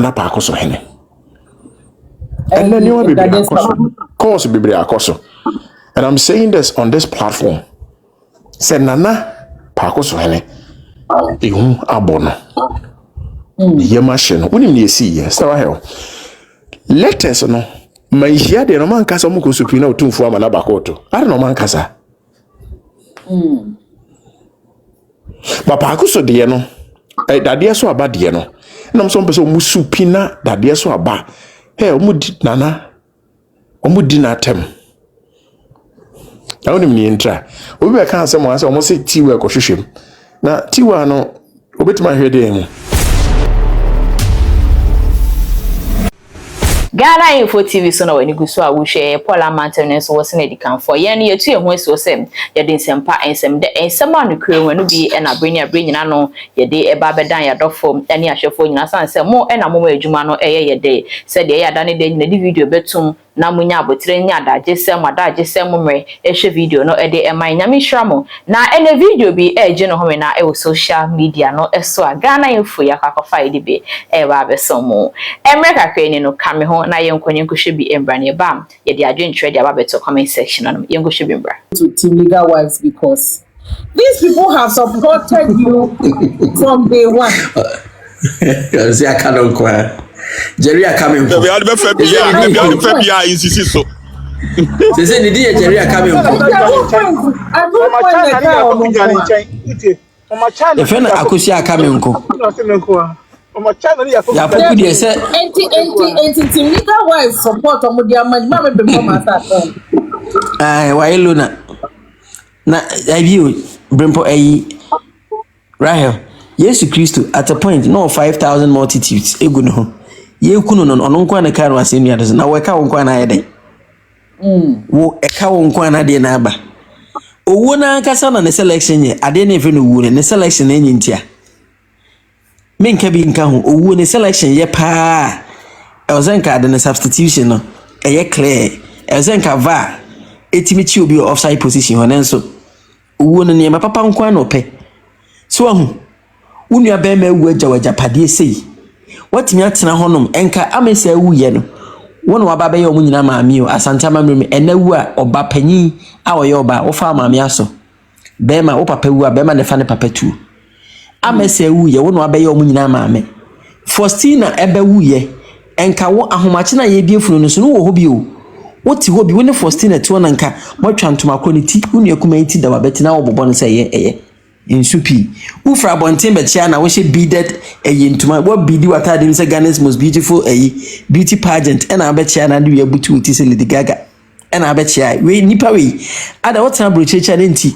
na PAKOSOHENE. And then you will be course be akoso. And I'm saying this on this platform. Say nana PAKOSOHENE. Ihun abono. Yemashino. Unim ye see ye. So hell. Letters no. My here de no man kasa mo kusupina otumfu ama na bakoto. I don't know man kasa. But PAKOSO de no. Dadiesoaba de no. Na mso mpeso musupina Dadiesoaba. Hey, omudi nana. Omudi na tem. I unim ni entra. Obi be kan asem ase omo se tiwa kohwehwem. Na tiwa no obetima hwede mu. Ghana Info TV so na wani guso a wo hwe Paula Mountain so was na dikan for ye no yetu ehun so sem ye de nsempa ensem de ensem anu kure wanu bi e na brenya no ye de e ba bedan ya dofo ene ahwefo nyina sanse mo e na mo adwuma no ye de se de ya dane de nyina di video betum na munya abotire nya adaje sem mre ehwe video no e de e man nyame hwamo na ene video bi eje no home na e wo social media no eso a Ghana Info ya kakofa ide be e ba besomo emreka kweni no kame ho na yenkonye nkohwe bi embra ne bam ye de adwentre de ababeto comment section no yenkohwe bi embra to team legal wives because these people have supported you from day one. See, I cannot cry. Jerry, I come in. We are the Febia insist so. They say the day Jerry, I come in. The friend Akusia come in. Ya poku dey say anti legal wives support omodia man be come at why luna na I Brimpo Rahel Yesu Christo at a point no 5,000 multitudes egu no ye kunu no ono nkwa na kanu asem ya na we ka nkwa na yede wo e ka nkwa na de na aba owo na nkasa na ne selection ye ade na efe no wu ne selection enyi ntia menka bi nka ho owu ne selection ye pa ezenka de ne substitution no eye clear ezenka va etimi chi obi offside position ho nenso owu ne ne papa nkwa no pe so ahu unu aba ma wu ajawaja pade sei watimi atena honom enka amesa wu ye no wono waba be ye omunyina maami o Asante amamrem enawu a oba panyin a oye oba wo fa maami aso be ma wo papa wu a be ma ne fa ne papa tu amese wu ye wono abaye omunyina maame Faustina ebe wu ye enka wo ahomache na ye biefunu no so no wo hobi o woti hobi wo ne Faustina ti wona nka motwa ntoma kroniti unu akuma iti da wabeti na wo bobo no se ye insupi ufra bonten be chia na wo she beaded ntoma wo bidi watade mi se Ghana's most beautiful beauty pageant ena be chia na de we butu uti se Lady Gaga ena be chia we nipa we ada wotana brochecha ne nti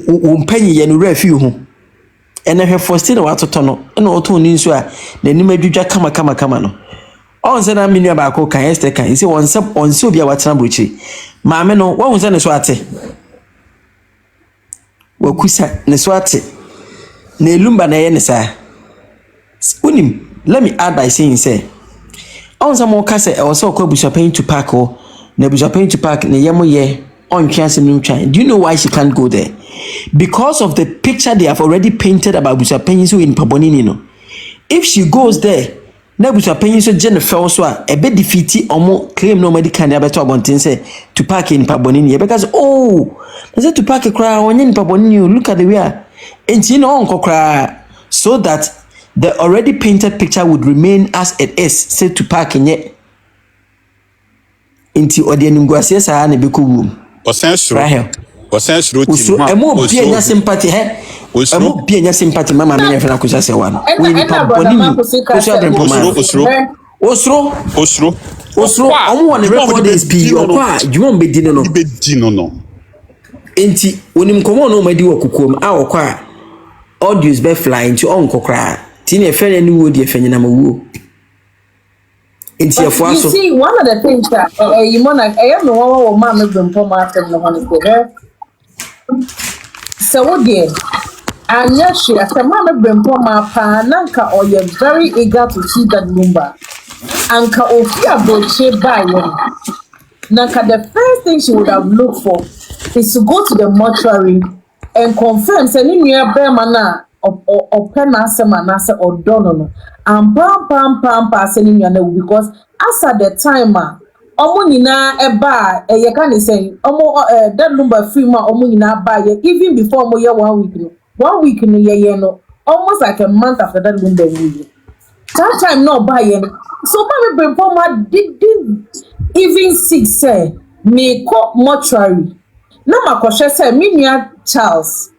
wo mpanyi ye no rafi ho ene hwe Faustina watoto no ena oto ni nso a nanim adwudwa kama no on se na menu ba ko kan este kan ise wonse obi a watana broche maame no wo hunse ne so ate wakusa ne so ate na elumba na ye ne sa unim let me add by saying say on some more kase e was so Abusuapanin to park o na Abusuapanin to park ne yemo ye on chance no try. Do you know why she can't go there? Because of the picture they have already painted about Abusuapanin so in Pabonini no. If she goes there, na Abusuapanin so Jennifer so a be defeat omo claim no medical na beto abonten say to park in Pabonini because they say to park a cry on in Pabonini. Look at the way and you know onko cry so that the already painted picture would remain as it is say to park in ye inti odianim guase sa na be ko wum osensro ti emo bia nya sympathy emo bia nya sympathy mama me nya fena ko sase wan we ni Pabonini ko sha brempo osro omo wan record this p okwa dwom be di no enti onim komo no madi wakukom a okwa audios be fly into onkokra ti ne fere ni wo di efenye na mawo enti afo aso you see one of the things that you want I am no one man me brempo market no one go so what there anya she as a man me brempo ma pa nanka or you very eager to see that number anka ofia boche buy nanka the first thing she would have looked for is to go to the mortuary and confirm say ni nua be ma na open asem anase odono no pam passing you because as at the time omo nyina eba ye ka ne say omo that number free ma omo nyina ba ye even before omo ye 1 week no ye no almost like a month after that number we that time no buy ye so ma me bring for ma didn't even sick say me ko mortuary na makoshe say me nia Charles.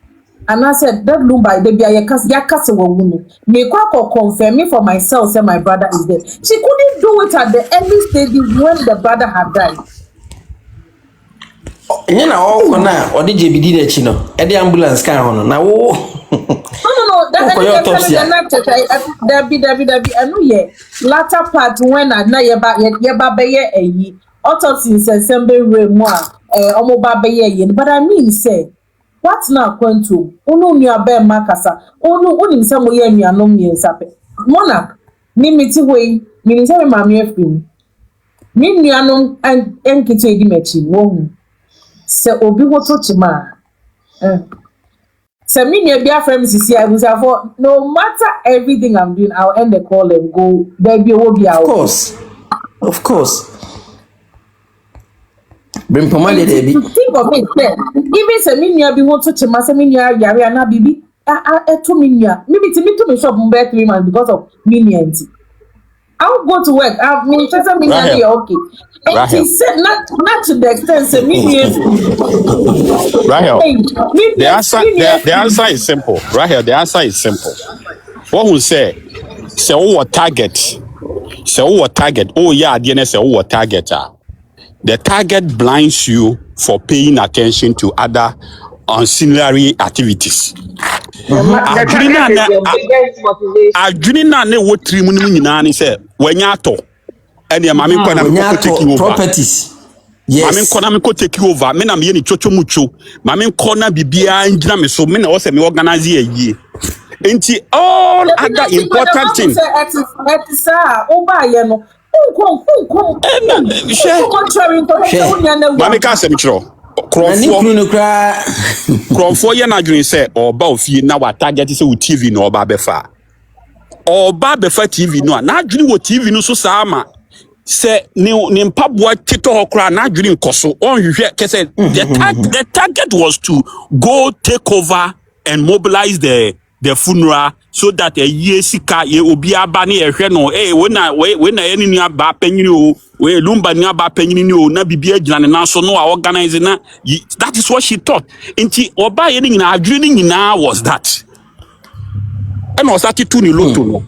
And I said, that Lumba, they be a yakase wawunu. Me kwa confirm me for myself, say my brother is dead. She couldn't do it at the early stage when the brother had died. You know, or did you be did chino? At the ambulance car on now. No, that be I know ye. Latter part when I na yeba beye ye autopsy says sembe re moi omo ba beye but I mean say what now kwento onu nua be makasa onu onim se mo ye nuanom miensa pe monarch ni miti we mi se me maame afim mi nuanom enkito edi machi wo se obi hoto chima se mi nua bia frame sisi I was for no matter everything I'm doing I'll end the call and go there be wo bia of course bring pomade there be think of it even se mi nua bi hoto chima se mi nua yare na bibi to me nua maybe to me shop mbe 3 months because of me I'll go to work. I've been telling me okay. And he said not to the extent say me Rahel, the answer is simple. Rahel, the answer is simple. What will say what target? Say what target? Oh yeah, DNS say what target. The target blinds you for paying attention to other ancillary activities. Adwini na ne wo trimu no nyina ne se wanya ato ene ma me nkɔ na me take over properties. Yes. Ma me nkɔ na me take over me na me ni chocho mucho ma me nkɔ na bibia ngina me so me na wo se me organize yie enti all other important things ma me ka se me kyerɛ Krɔfoɔ yɛ na adwene sɛ ɔba ofie na wa target sɛ wo TV na ɔba bɛfa TV no na adwene wo TV no so saa ma sɛ ne mpaboa tito hɔ kora na adwene nkɔso ɔnhwehwɛ kɛsɛ the target was to go take over and mobilize the funeral so that a year sika ye obi aba ne ehwe no we na ye ni aba panyini o we lumba ni aba panyini ni o na bibia agina ne na so no organize na that is what she thought nti oba ye ni nyina adwene ni nyina was that and was started to ni loto no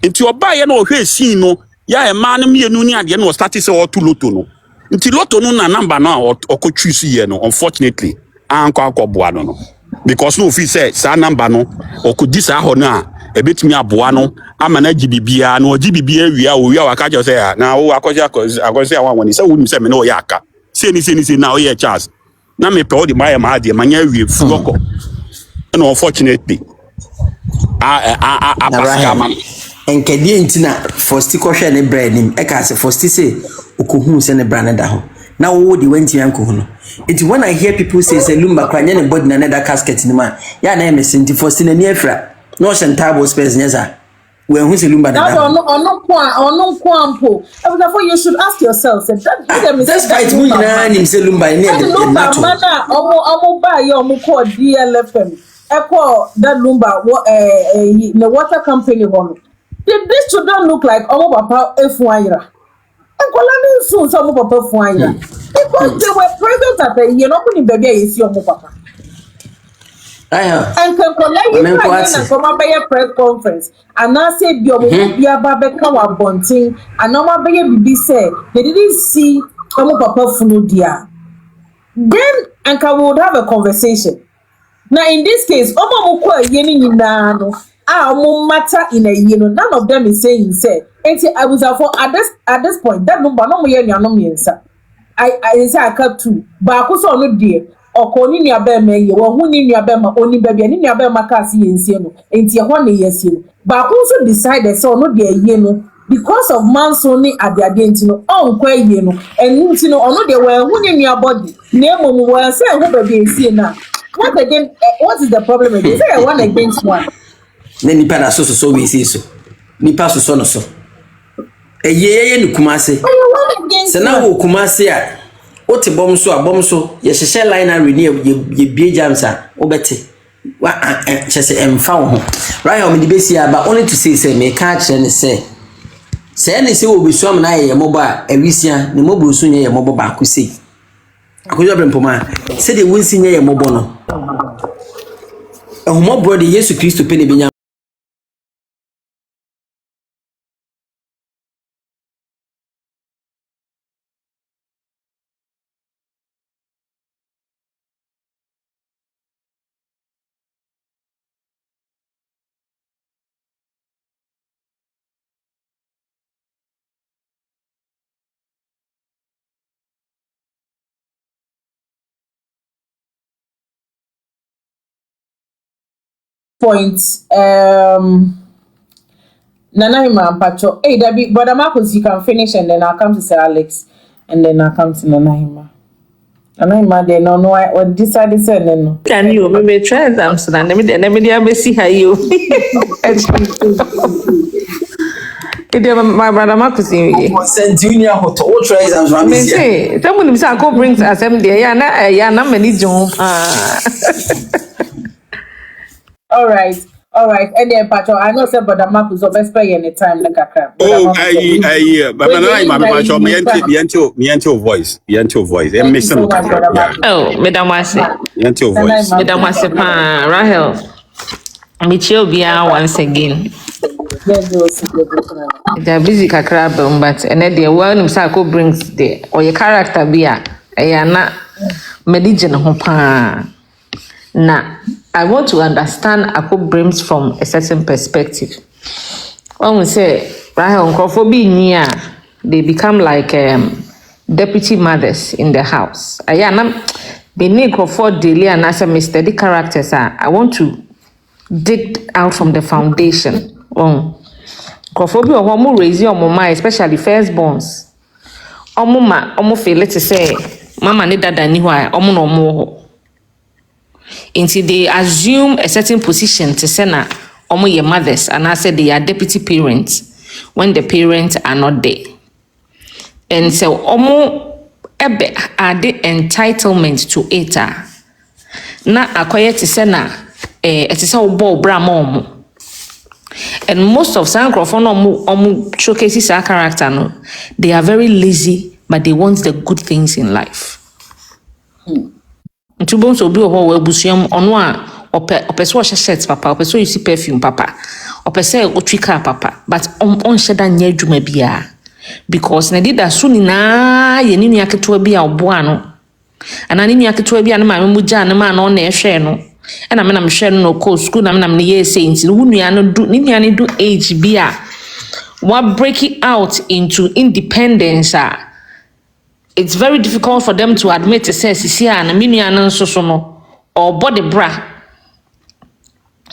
nti oba ye na ohwe sin no ya e ma no mienu ni ade na was started say o to loto no nti loto no na number na okotwisi ye no unfortunately anko akoboa no because no fit say sa number no okodi sa ho na ebetimi aboa no ama na gibibia no gibibia wia o wia waka je say na wo akoja awan woni say wonim say me no ya aka say ni na o ye chance na me pe o di my ma de manya wie fugoko no unfortunately pascal man enkedi ntina first kohwe ne bread nim e ka say first say okohu say ne brand da ho na wo di wanti yanko no it when I hear people say lumba kwanya ne body na another casket ni man ya na me senti first na ni afra no sentable space nyeza we hu say lumba da ono kwa ampo you should ask yourself say that's right mu nyina nim say lumba ni e lumba mana omo ba ye omo ko DLFM eko that lumba the water company hono this should not look like omo papa efuanyira so papa fuanya because they were present at the baby is your papa. And can come press conference and now say Bia Babeka wa Bonting and no baby said they didn't see papa funu dia. Then and we would have a conversation. Now in this case, matter in a none of them is saying say I was at this point that number no I say I cut two but I so no dear or koni ni abema ye wo hu ni abema oni baby ni abema ka si yensie no enti e ho ne yesie no but also decided so no dear ye no because of manso ni ade enti no onkwa ye no enti no ono de we hu ni body na emom we say hu baby yensie na what again what is the problem again say one against one na nipa na so we say so nipa so no so eyeye ni kumase se na wo kumase a wote bom so ye hyehyɛ line na renew ye bie jamsa obete wa chese emfa wo ho right o me be si aba only to say me ka kire ne say ne say wo besuam na ye mobo a awisia ne mobo so nye ye mobo ba ko sei akojo brempoma say de wonsi nye ye mobo no ehumọ brother Yesu Kristo pe ne benya point Nana Pacho. Hey, Debbie, Brother Marcus, you can finish and then I'll come to Sir Alex and then I'll come to Nana. Nana, they don't know what decided to say. No. Can you maybe try them? So then, let me see how you. My brother Marcus, send junior hoto what try exams ram this year. Someone say go brings assembly. Yeah, na many jump. All right. And then, Pacho, I know, sir, Brother Marcus, so best pay any time like a crap. Oh, but Pacho, me voice. Oh, Madam Wasi. Voice. Madam Wasi, Rahel. Michio Bia once again. They're busy kakra but and then the one Sako brings the or your character bia na medigen ho pa na I want to understand Ako brings from a certain perspective. When we say Rahel Nkrophobia, they become like deputy mothers in the house. Ayana Beni Crawford daily and as a steady characters I want to dig out from the foundation. Crawfobia or homo raise your mama, especially firstborns. Omo feel let's say mama need that anywhere, omo no more. Until they assume a certain position to say na omo your mothers and I said they are deputy parents when the parents are not there. And so omo ebe are the entitlement to it. Na akoye to say na it is all bo bra mom. And most of some omo showcases our character no. They are very lazy, but they want the good things in life. Ntubon so bi oho abusuam ono a opese wo shirt papa opese you see perfume papa opese otwi car papa but on sheda nya adwuma bia because na dida so ni na ye ni nua ketewa bia oboa no ana ni nua ketewa bia na ma mu gya na ma na ona ehwe no na me na me hwe no ko school na me na me ye say nti wo nua no do ni nua ne do age bia what break it out into independence it's very difficult for them to admit to say sisia na minua no so no or body bra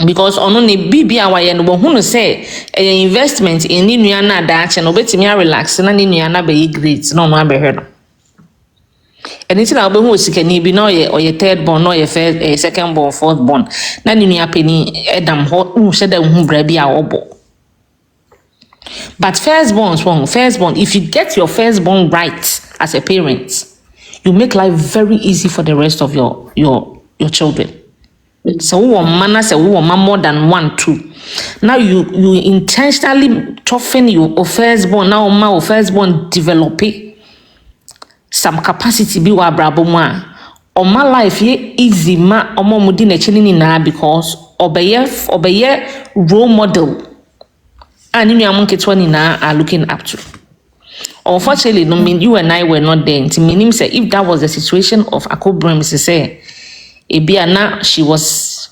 because ono ne bibia waye no hunu say investment in ninua na daache no betimi relax na ninua na be great no no abehwe no eni na obehu osikani bi no ye third born no ye first second born fourth born na ninua peni edam ho sheda hu bra bia obo. But firstborn, if you get your firstborn right as a parent, you make life very easy for the rest of your children. So we want manners, so we want more than 1, 2. Now you intentionally toughen your firstborn. Now my firstborn developing some capacity be wa brabo ma. On my life ye easy ma omo mudi na chini na because obeye role model. And you are looking up to. Unfortunately, no mean you and I were not there. It means say if that was the situation of Akobram, say Ebiana, she was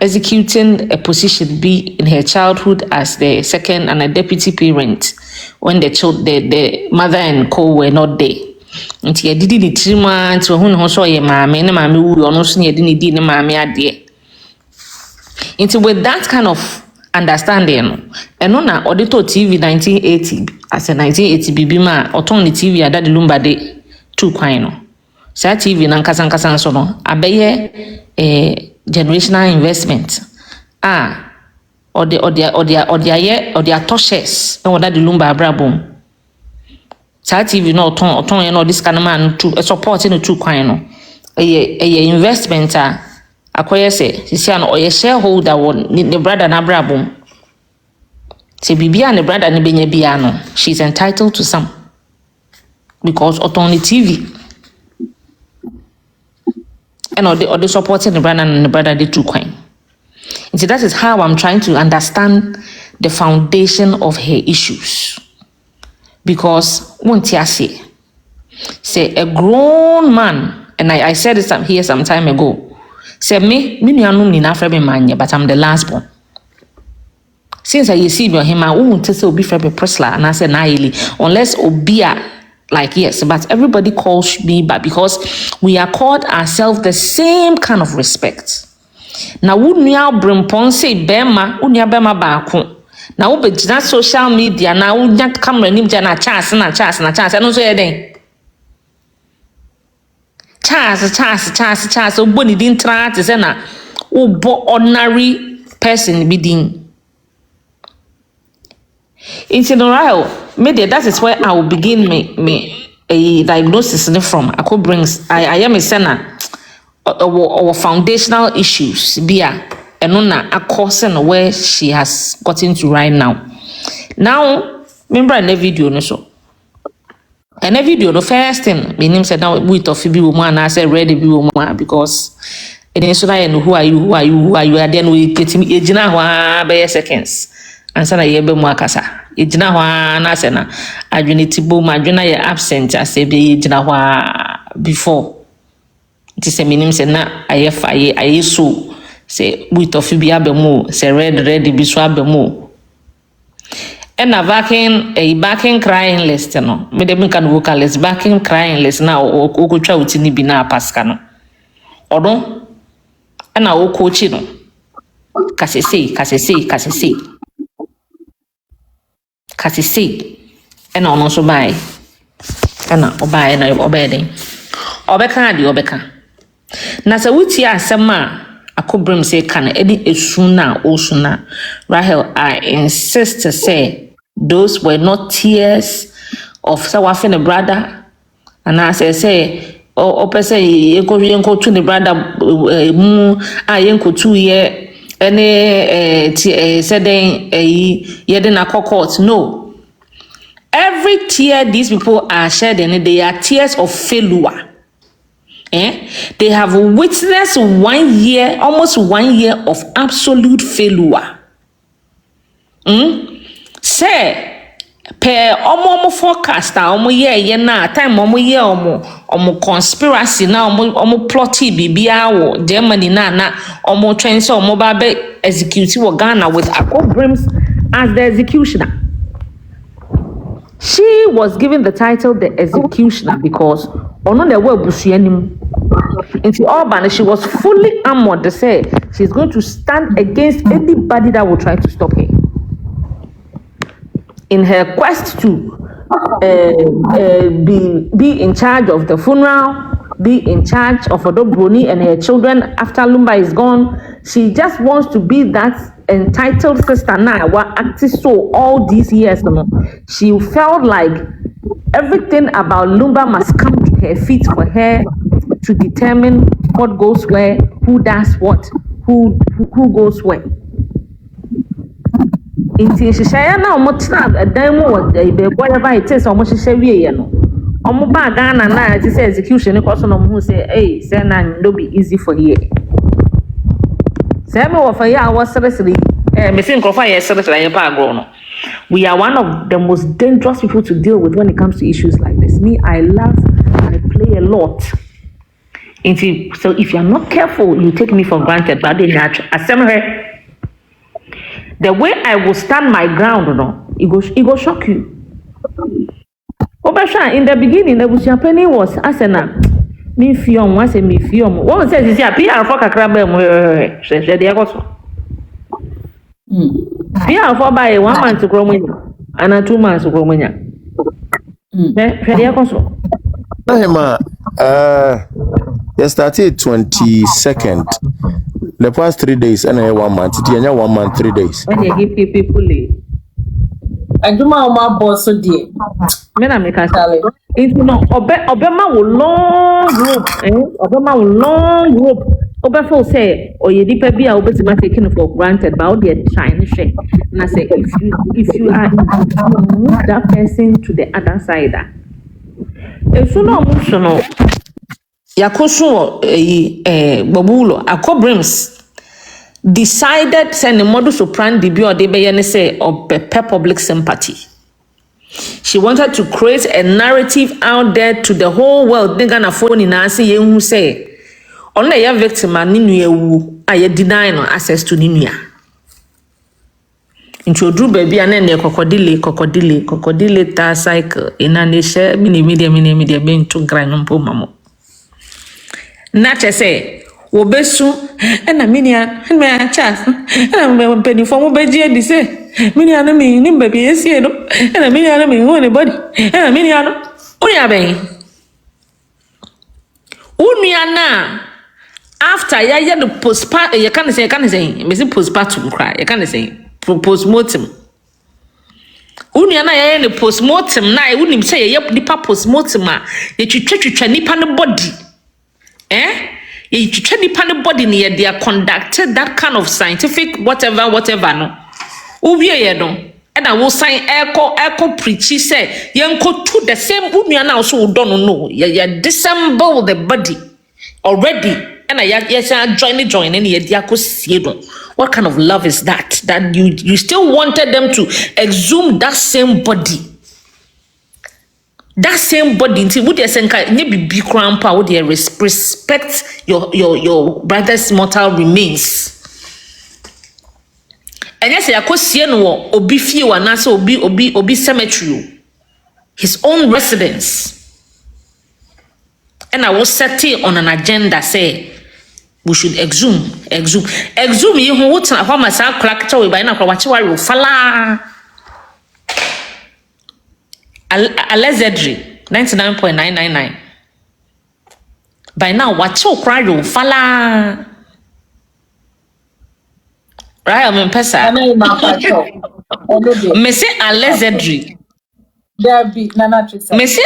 executing a position be in her childhood as the second and a deputy parent when the mother and co were not there. Until you did it 3 months, who saw your mammy and mammy who almost near didn't mammy at there. Into with that kind of understanding and on auditor TV 1980 as a 1980 bibi ma otoni TV ada de lumba de 2 kwan no sa TV na nkasa so no abeye generational investment or the toshes and what that the lumba brabum. Sa TV no ton you know this kind of man to supporting the two coin a investment akoye say no or shareholder won the brother na brabum. Say bibia ne brother ne benya bia no, she's entitled to some because on the TV. And or the supporting the brother and the brother the two coin. And so that is how I'm trying to understand the foundation of her issues. Because won't you say a grown man, and I said this here some time ago, say me nuanum ni na frebe manye, but I'm the last born. Since I see him, I won't say obi frebe presla and I say naili, unless obia. Like, yes, but everybody calls me back because we are called ourselves the same kind of respect. Now, wouldn't you bring Ponce Bema, unya Bema Baku? Now, we be social media, now we not camera nim jana chance, and I don't say anything. Chance, so bunny didn't try to say na, ordinary person bidding. It's in the maybe that is where I will begin a diagnosis from. I could bring I am a sinner or foundational issues beer and on a course and where she has gotten to right now. Now, remember in the video no so. And the video the first thing my name said now with of be woman and I said ready be woman because it is so that who are you and then we get me ejina by seconds. Ansa na yebe mu akasa ejina hwa na se na adweneti bo ma adwena ye absent ase be ejina hwa before it se minim se na ayefa aye so se with of bi abemu se red bi so abemu and na backing crying list no me dem kan vocalist backing crying list na okotwa utini bi na paska no odon na okochi no kasisi ena ono so bai ena obai na obeden obeka di obeka na se wuti asema akobrim say kan edi esuna osuna Rahel I insist to say those were not tears of someone a brother and I say o pese yenko to the brother mu yenko 2 year any said yeden court. No, every tear these people are shedding, they are tears of failure. They have witnessed 1 year, almost 1 year of absolute failure. Say per omo forecaster omo ye na time omo ye omo conspiracy na omo plotty bibia wo Germany na omo train so omo ba be execute wo Ghana with Akobrims as the executioner. She was given the title the executioner because ono the way Abusuapanin into Urban she was fully armored to say she's going to stand against anybody that will try to stop her. In her quest to be in charge of the funeral, be in charge of Odobroni and her children after Lumba is gone, she just wants to be that entitled sister now. What acted so all these years, she felt like everything about Lumba must come to her feet for her to determine what goes where, who does what, who goes where. Inti shishaya na omotina demo whatever it is omo shisha wie no omo ba Ghana na it say execution e koso no mo say hey say na no be easy for here say me wo fa ya wo seriously me think of fire seriously ya pa agro no. We are one of the most dangerous people to deal with when it comes to issues like this. Me, I laugh and I play a lot. So if you're not careful, you take me for granted. But the way I will stand my ground, it go shock you. In the beginning, Abusuapanin was asena. Me fiom, once me fiom. One says, "Is a PR for Kakrabe." Says the Agoso. PR for by 1 month to grow and 2 months to grow. You started 22nd. the past 3 days and 1 month. Tianya 1 month, 3 days. When you give people Aduma o ma boss so die. me na me ka say if no obema wo long rope obema wo long rope obe feel say oye dipa bi a obetima taking for granted but all the shine share na say if you are move that person to the other side esu no mo so no yakoso babulo akobrims decided send the modus operandi bi or de be ye say of public sympathy. She wanted to create a narrative out there to the whole world. They gonna phone in and say who say on the victim and ninu I deny no access to ninuya. Into Drew baby and then the crocodile ta cycle in a nation media being to grand mamo. Nature say Wobesu and a minion and my chaff and I'm penny for Beji and say minion me baby is here and a minion me anybody and a minion Uyabe Uniana after ya the postpartum you can't say Miss postpartum cry you can't say postmortem Uniana ya the postmortem na wouldn't say yep the postmortem you try nipa no body you nipa no body near they are conducted that kind of scientific whatever no uwie no and I will sign echo preachy say yanko to the same unia also don't know ya disassemble the body already and I join any what kind of love is that you still wanted them to exhume that same body. That same body, would you say, maybe be grandpa, would you respect your brother's mortal remains? And yes, I could see no obi few and also obi cemetery, his own residence. And I was setting on an agenda, say we should exhume. You who would how much crack to by now, what you are fala. Allegedly 99.999. By now, what you cry you fala. Right, I'm in Pesa. Me say allegedly. There be Nana Trix. Me say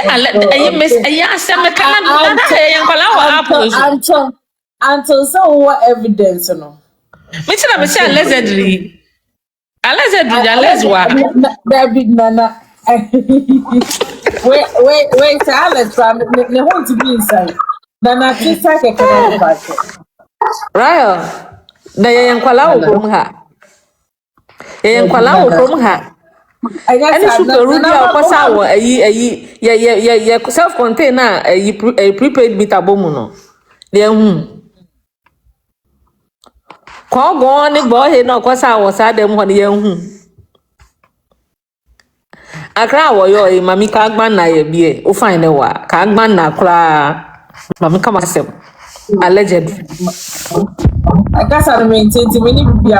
until so what evidence no. Me say allegedly. Allegedly. There be Nana. wait, Alex, they want to be inside. Nana Trix can back. Right. Na yankwala from her. Yankwala from her. Any super rudy or Pasawa, a self contained a prepaid meter bomuno. Call gone, boy, no, cause I was at them 1 year. A crowd, yo, Mammy Kagman, I be, oh, find a wa, Kagman, na cra, Mammy Kamasem, alleged. I guess I maintain to many people.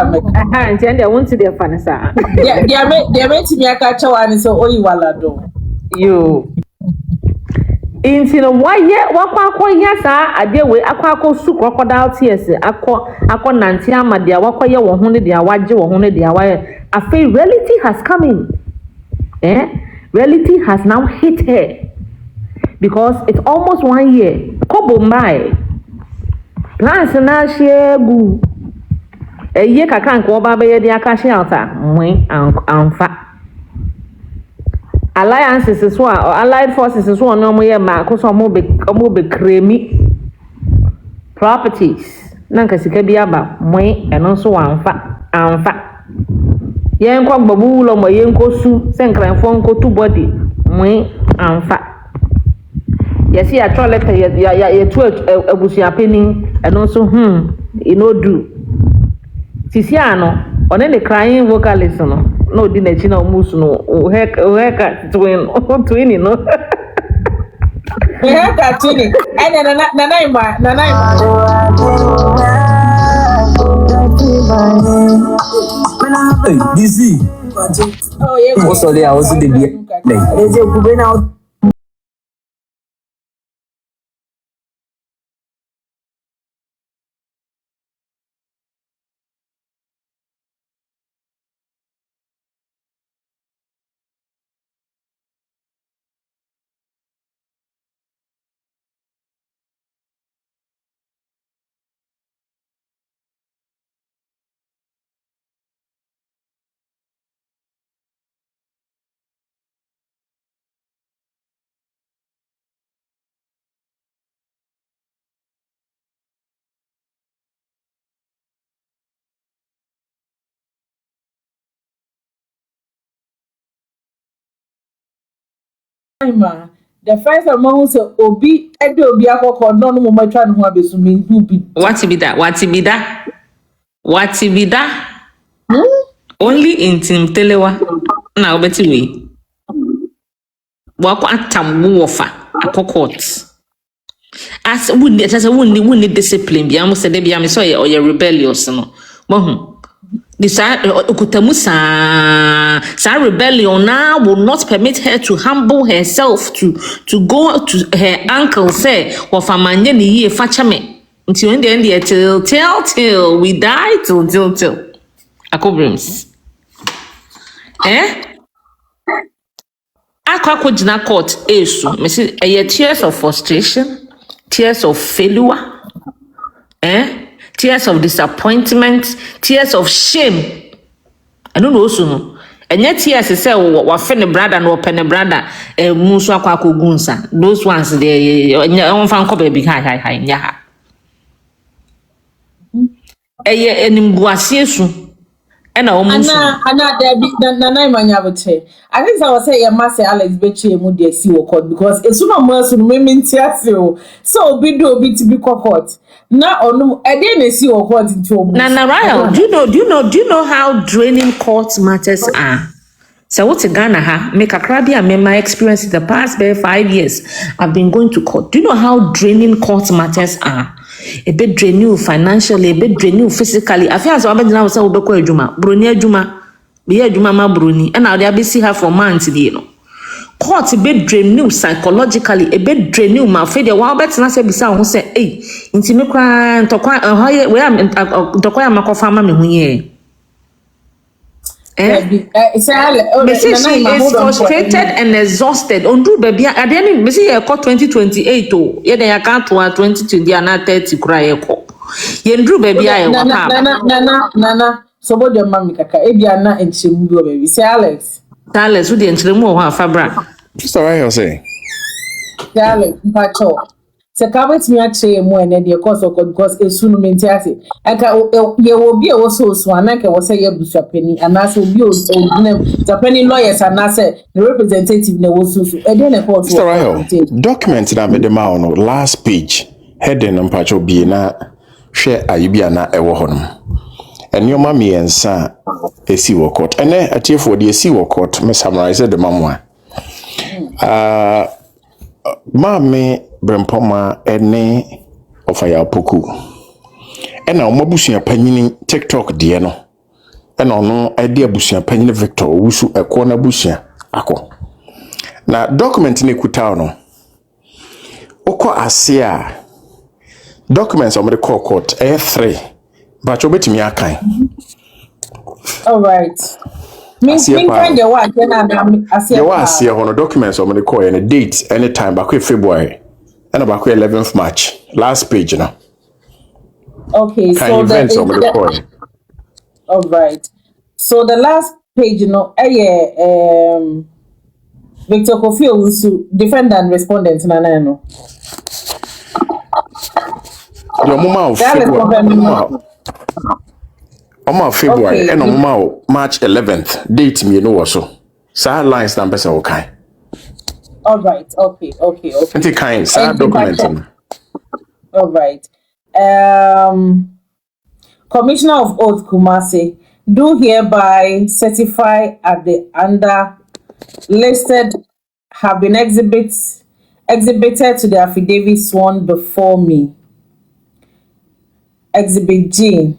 And then I want to their fanasa. Yeah, they made me a catch one, so you walado. You. In why yet, what yes, I dear way, aqua soup crocodile tears, aqua nantiama, dear, what ya 100 dear, what you 100 dear, why a fake reality has come in. Reality has now hit her because it's almost 1 year. Kobo mai. Plans na share gu. A year kakan ko ba be dia ka shelter. Mwen anfa. Alliances is one or allied forces is one no more ma ko so mo be kremi properties. Nanka sika bi aba mwen eno so anfa. Yen kwa babu lo mo yen ko su senkranfo nko tu body mwen anfa. Yes, yeah, try letter ya to Abusuapanin and also you know do. Sisiano on any crying vocalist no dinner chino mus no heka twin no. Heka twin and nana DC. Oh yeah. Also there also the The first amount say obi edo obi akoko no no mo twa no ho abesu me bi. What be that? Only in Tim Telewa. Now better way. Wako atam wofa akokot. As wouldn't discipline be almost said be so or you're rebellious no. Mohu. This Okutamusa rebellion now will not permit her to humble herself to go to her uncle say or famanye ni ye fachame until in the end till we die till akobrims akwa jina court esu me say tears of frustration, tears of failure, tears of disappointment, tears of shame. I don't know so. And yet tears say wa fene brother no pen brother musu akwa kogunsa. Those ones they on fan ko baby hi nya. Enimguase esu. Ana Debbie na imanya boche. I think I was say Master Alex Beche mu de si wo court because esu no mo esu me ntiase o. So obi do obi ti bi court. Na onu e dey na si wo court nti omu. Na Ryle, do you know how draining court matters are? So what's Ghana ha? Make a crabby and my experience in the past 5 years. I've been going to court. Do you know how draining court matters are? A bit drain you financially, a bit drain you physically. I feel as I'm now say obeko ejuma, broni ejuma, be ejuma ma broni, and now they be see her for months, you know. Court a bit drain you psychologically, a bit drain you ma fe de wa bet na say bisa ho say, "Hey, nti me kwa ntokwa we am ntokwa makofa ma me hu ye." She is frustrated and exhausted. On do baby at the end, we see 2028 oh, yeah, they account to 2020 and 30 cry echo. Yendru baby Nana. So what your mommy kaka ebiana and chimudo baby. Say Alex who the entremo ha fabra. Just all right, I'll say. Alex, pacho. Se kabet mi ache mo ene de course of because esunu mentiase aka ye will be also so anaka wo say ye Abusuapanin and as will be Abusuapanin lawyers and as the representative na wo so e dey na court Mr. Rahel, document that made them out on last page heading on pacho bi na hwe ayibia na ewo ho no enyo mi ensa esi wo court ene atiefo de esi wo court me summarize the mamwa Mame Brempoma ene ofaya poku. Ena Abusuapanin TikTok die no. Ena ono ide Abusuapanin Victor wusu ekwo na busua akọ. Na document ne kuta no. Oko ase a documents o me call court A3. But obetimi akan. All right. Mean kind of what the was here on documents on the call and a date anytime back in February and about 11th March. Last page now. Okay, so events on the call. All right. So the last page, Victor Kofi Owusu, defendant respondent no. Your mama of February and on March 11th date me no so. Sa lines number say okay. All right. Okay. Anti kind sa document. All right. Commissioner of Oath Kumasi do hereby certify at the under listed have been exhibited to the affidavit sworn before me. Exhibit G.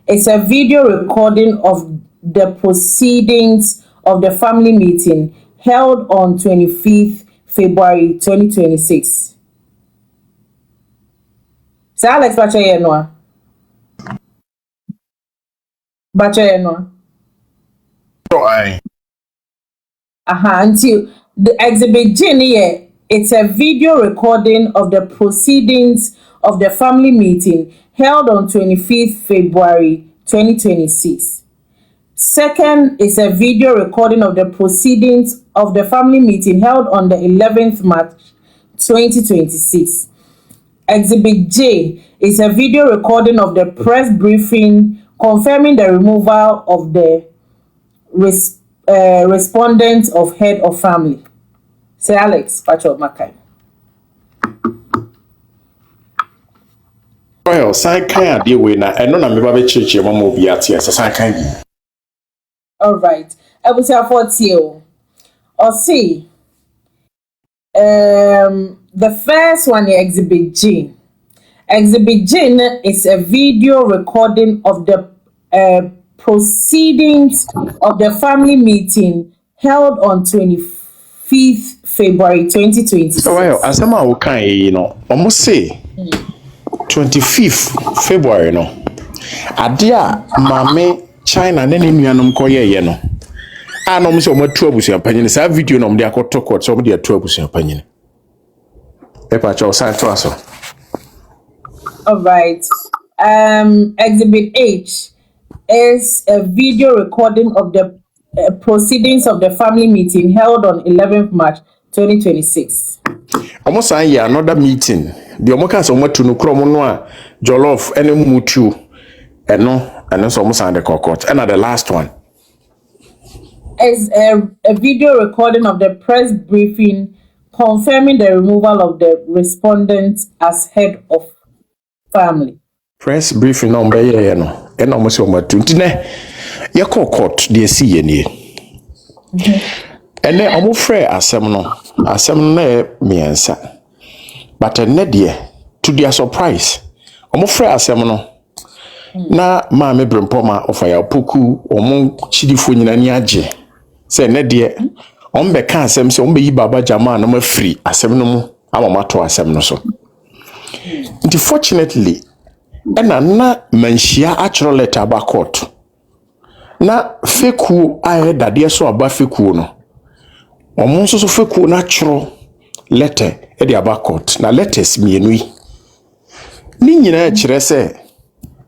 It's a video recording of the proceedings of the family meeting held on 25th February 2026. So Alex Bachoyenwa. Until the exhibit G, it's a video recording of the proceedings of the family meeting held on 25th February 2026. Second is a video recording of the proceedings of the family meeting held on the 11th March 2026. Exhibit J is a video recording of the press briefing confirming the removal of the respondent of head of family. Say Alex, Pacho Makai. Well, sign kind deal with na and no me church your mom will be at here, so sign kind. All right. I will say 40 or see. The first one is Exhibit G. Exhibit G is a video recording of the proceedings of the family meeting held on 25th February 2026. So well, as I'm okay, almost say 25th February, Adia, Mame, China, and any nuanum koye, no. I know so much trouble, your opinion. It's a video, no, they are called talk what somebody are trouble, your opinion. Epa, Charles, sign to us. All right. Exhibit H is a video recording of the proceedings of the family meeting held on 11th March 2026. Almost a year, another meeting. The Omokas on what to no chromonoa, Jollof, and Mutu, and no, and also almost under court. And the last one is a video recording of the press briefing confirming the removal of the respondent as head of family. Press briefing on Bayer, and almost on what to your court, dear see any. And then I'm afraid as some me answer. But a nedia, to their surprise, I'm afraid as some na mammy Brimpoma of a puku or mon chidifu in any aje. Say nedia, on be cansem so be baba jama no free as some no, I'm a matter as some no so. Unfortunately, and na menshia actual letter back court. Na feku aye Dadiesoaba feku no. Omonso so feku natural letter e de aba court. Na letters mienu yi. Ni nyina kire se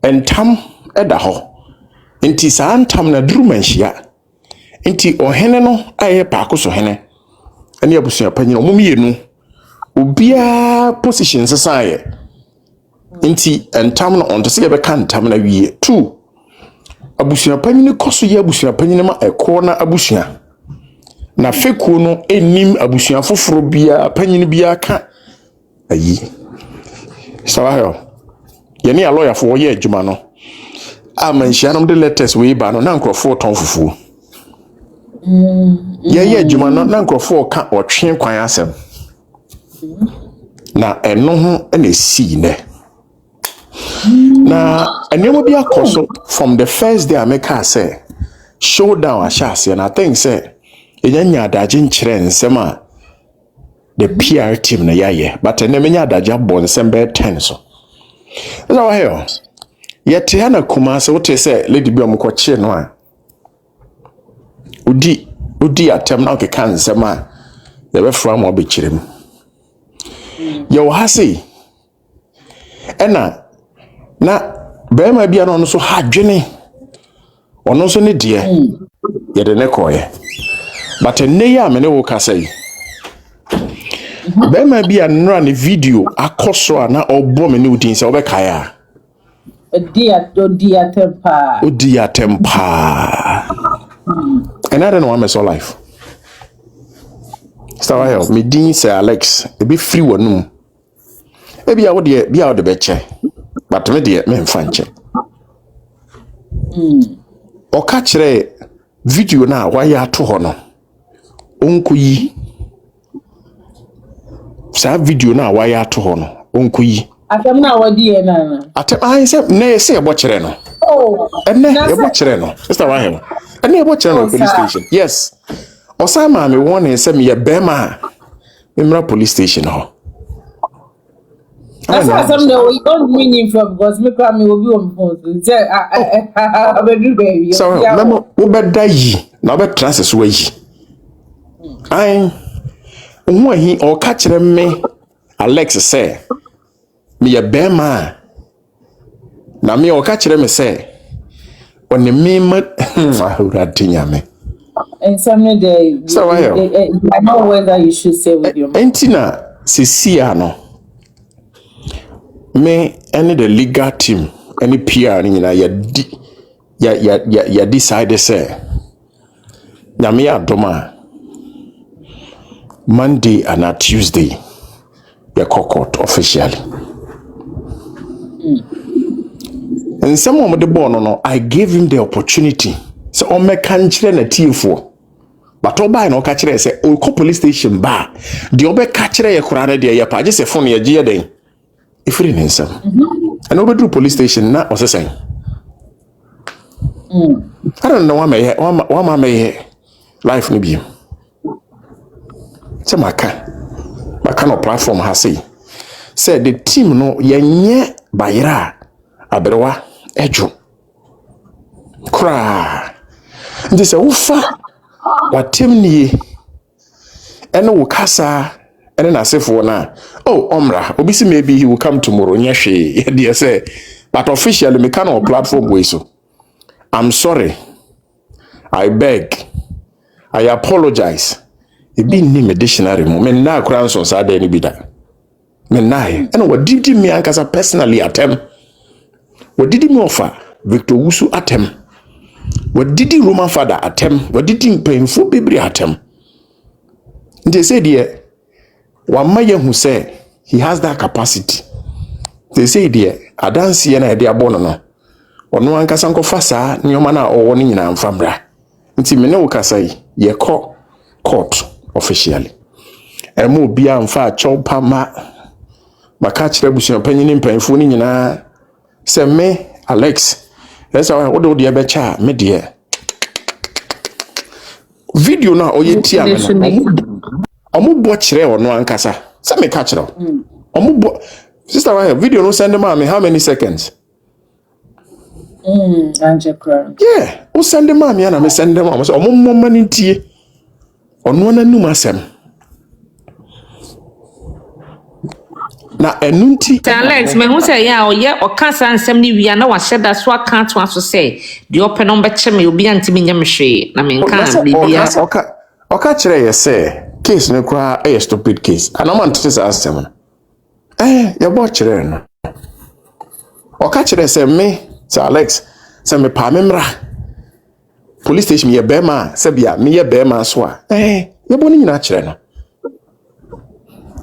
entam e da ho. Nti sa antam na duru menhia. Nti ohene no aye PAKOSOHENE. Ene Abusuapanin omumienu. Obia position sesaye. Nti entam no onto se ye be kan tam na wie. 2 Abusuapanin koso ye Abusuapanin ma eko na abusua. Na feku no enim abusua foforo bia panyin bia ka ayi. Sawaho. Ye ne a lawyer for ye adwuma no. Amanhia no de letters we ba no na nkrofo ton fufu. Ye adwuma no na nkrofo ka otwe kwan asem. Na eno ho na si ne. Na anyamo bi akoso from the first day I make her say showdown ashase, and I think say enya adaje nkyere nsem a the PR team na yaye but enya adaje abon nsem be 10 so. Eso wa here yete ha na kuma se wote say lady bi omko che no a udi atem na okeka nsem a ye be fra mo be kyerem ye wo ha sei ena na bema bia no so ha dwene ono so ne de ye de ne koye but ne ya me ne wo ka say bema bia nra ne video akoso na obo me ne udin se obekaya odia tempa and I don't know so life so I help me din say Alex e be free wonum e bia wo de bia wo de be che but me de me mfanche o ka kire video na wa ya to ho no onko yi sa video na wa ya to ho no onko yi atem na wadi e na atem ai se na se e bo kire no enne e bo kire no sister wa hem enne e bo kire no police station yes osama me won se me ye bema me mra police station ho. That's why some you don't mean him from because me will be on phone. So, remember, Ubeda yi, now be transfer way. I, when he or catch me, Alex say, me a bear man. Now me or catch me say, when the meme, I would have me. And some day, so I know whether you should say with your Entina, Siciano. Me any the legal team any PR ni na ya decide say na me adoma Monday and a Tuesday, the court officially. And some of the born, I gave him the opportunity. So on my country na T4. But oba no catch say o call police station ba. The oba catch ye kurana de ya pa just phone ye gie den. Ifri nsam. And oba do police station na osesen. I don't know why me life ni bi. Se maka no platform ha say the team no yenye bayra abrewa ejo kra ndi se ufa watem nie ene wo kasa ene na sefo na omra obi si maybe he will come tomorrow nyehwe ye say but officially me can on platform way so I'm sorry, I beg, I apologize. It be name a dictionary mo men na crowns on Saturday ni bida men na and what did me ankasa personally attempt. What did he offer Victor Wusu attempt? What did the Roman father attempt? What did he painful baby attempt? They say dear, one man who say he has that capacity. They say dear, I don't see any idea bono. Ono ankasa nkofa saa nyoma na owo ni nyina mfamra. Nti me ne wo kasa yi ye court officially. Emo bia mfa chopa maka kire busuan panyin mpanfo ni nyina se me Alex esa wo do de be cha me de video na oyetia me omo bo kire ono ankasa se me ka kire omo bo sister why video no send me how many seconds yeah o send me na me send them so omo mani tie ono na num asem na enunti Alex me hu say ya oye okasa ansem ni wi na wa sheda so aka to aso say the open no be me obi antimi nyam hwe na me nka bibia oka kire ye say case ne kwa a stupid case anoma ntete sa asem ya bo kire no oka kire say me Sir Alex say me pa memra police station ye bema say bia me ye bema so a ye bo ni nyina kire no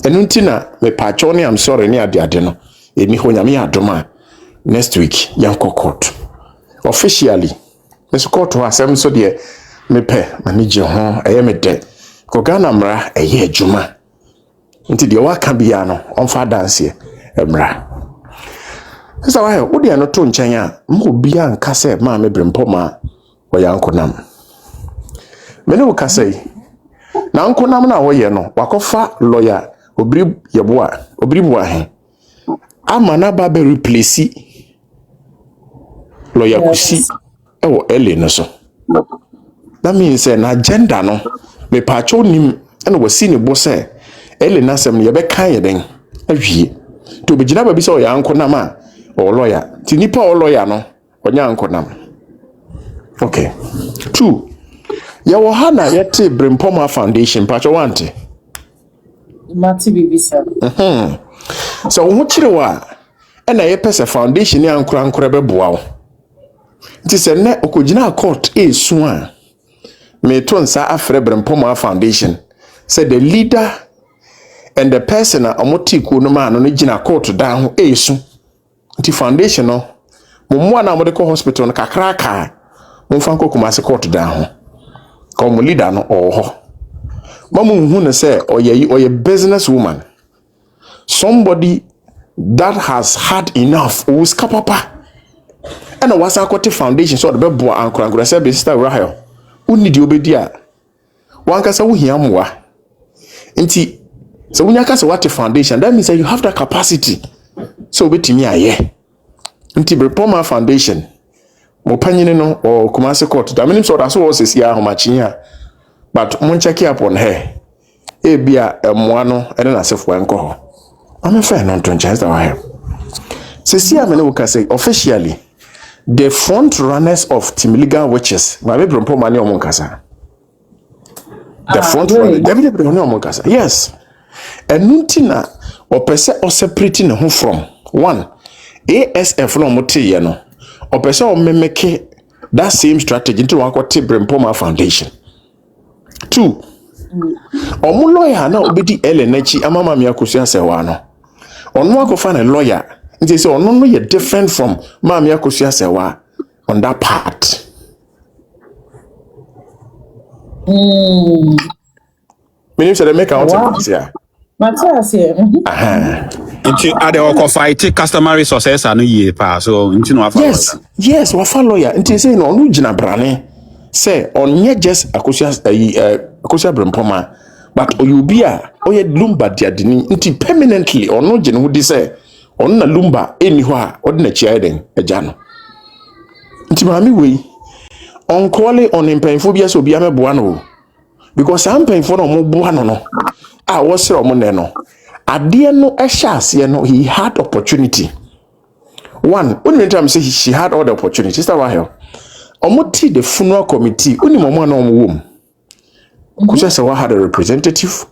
enunti na me pacho ni I'm sorry ni ade no eni ho nyame adoma next week yanko court officially me so court asem so de me pe manage ho eye me de ko Ghana mra eye adwuma nti de waka bia no onfa dance emra sasa wa wo de no to nchen a mo bia nka se ma me brempo ma wo yanko nam me ne wo kasai na nko nam na wo ye no wakofa lawyer obiri yeboa obiri bua he ama na ba be replace lawyer kusi ewo ele no so that means na agenda no me pacho nim ena wasi ne bo se ele na sem ye be kan ye den awie to be gina ba bi se o ya nko nam a o lawyer ti nipa o lawyer no onya nko nam okay 2 ya wo hana yete Brempoma Foundation pacho wante Mati bibisa. So wo kire wa na ye pese foundation ni ankura be boa wo. Nti se ne okogina court esu a me to nsa afre Brempoma Foundation said the leader and the person omotiku no ma no gina court down ho esu. Nti foundation no mo na mo de ko hospital no kakraka mo fa nko Kumasi court down ho. Ko mo leader no ho. Mamu hunu say oye business woman, somebody that has had enough who's kapapa and was a quality foundation so the bebo ankura say be sister Rahel uni di obedi a wanka say wo hia moa nti so wunya ka say what foundation that means that you have that capacity so betimi aye nti Brempoma Foundation mo panyine no o Kumasi court da menim so that so was sia homachinya but mon check up on her ebia emoa no ene na sefo enko ho am fa no to chance that wa se sia me no ka say officially the front runners of Team Legal Witches ma be Brempoma ni omon kasa the front runners David Brempoma omon kasa yes enunti na opese o separate ne ho from one ASF no mote ye no opese o memeke that same strategy into one kwate Brempoma Foundation 2 Omu lawyer na obedi ele nachi amama mi akosua sewa no. Onu akofa na lawyer. Nti say onu no ye different from mama akosua sewa on that part. Meaning say they make out of here. Matthias here. Into ade oko fight customer resources anu ye pa so into no afa lawyer. Yes, wafa lawyer. Nti say no onu gina brane. Say onye just akosua brempoma but oyubia oye lumba diadini nti permanently onu gina hu di say onu na lumba eni ho a odi na chia eden agya no. Nti maami we on call on impemfo bia so bia meboa no because am pemfo no mo boa no a wo sere mo ne no ade no ehya ase no he had opportunity. One, when time say she had all the opportunities that were here. Omoti the funeral committee, uni mama no womb. Kusa Sawa had a representative.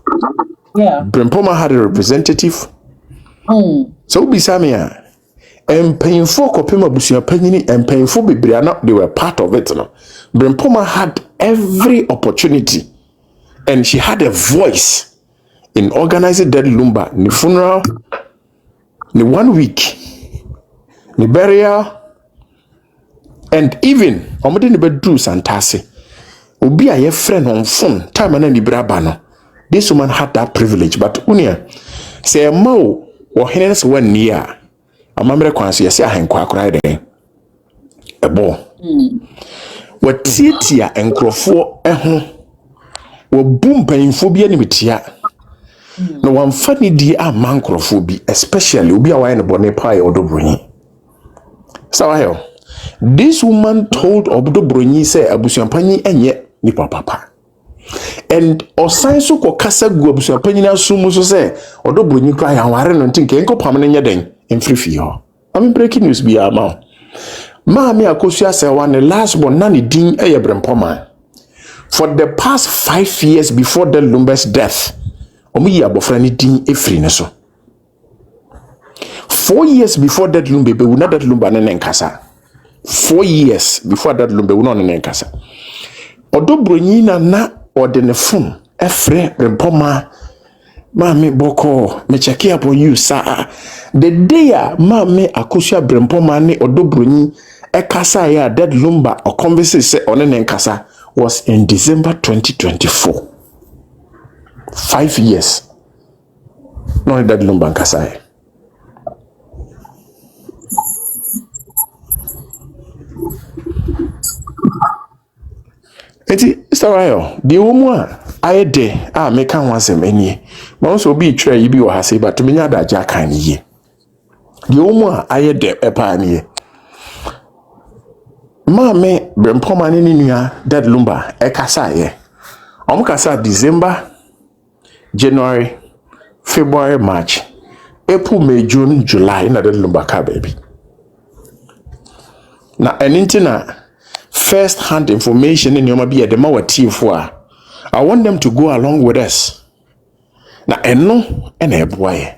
Yeah. Brempoma had a representative. So Bisamia and painful kopima Abusuapanin and painful Bibriana, they were part of it. No? Brempoma had every opportunity and she had a voice in organizing that lumba, the funeral, the 1 week. The burial, and even omodi ne bedru santase obi a ye friend on phone time na ni braba no. This woman had that privilege but unia say mawo wo hene se wan ni a amamre kwanso ye se ahenkwa akora de ebo watietia enkrofo eho wo bumpanfo bi animtia no wamfa ni di amankrofo bi especially obi a waye ne bone pae odobronyi. So this woman told Obudobronyi say Abusuapanin enye ni papa. And osan so ko kasa gu Abusuapanin asumu so say Odobronyi kra ya ware no ntinke enko pamne nya den emfrifi ho. I'm breaking news bi ama. Maami akosua say one last born na ne din eye brempoma. For the past 5 years before the Lumba's death, omi abofra ne din efri ne so. 4 years before that lumbe be wuna that lumba na nenkasa. 4 years before that lumbe wuna na nenkasa. Odobronyi na ode ne phone efre brempoma mami boko me check up on you sir. The day mami akosua brempoma ne odobronyi ekasa ya that lumba or conversation say on nenkasa was in December 2024. 5 years. No that lumba nkasa. Eti Israel the woman ayede a meka ho asem anie ma so bi twa yi bi wo hase but me nya da ja kan ye the woman ayede epa anie ma me brempoma ne nua dead lumba ekasa ye omkasa December, January, February, March, April, May, June, July na dead lumba ka baby na enintina first hand information in your be a demo team for. I want them to go along with us. Now eno a boy.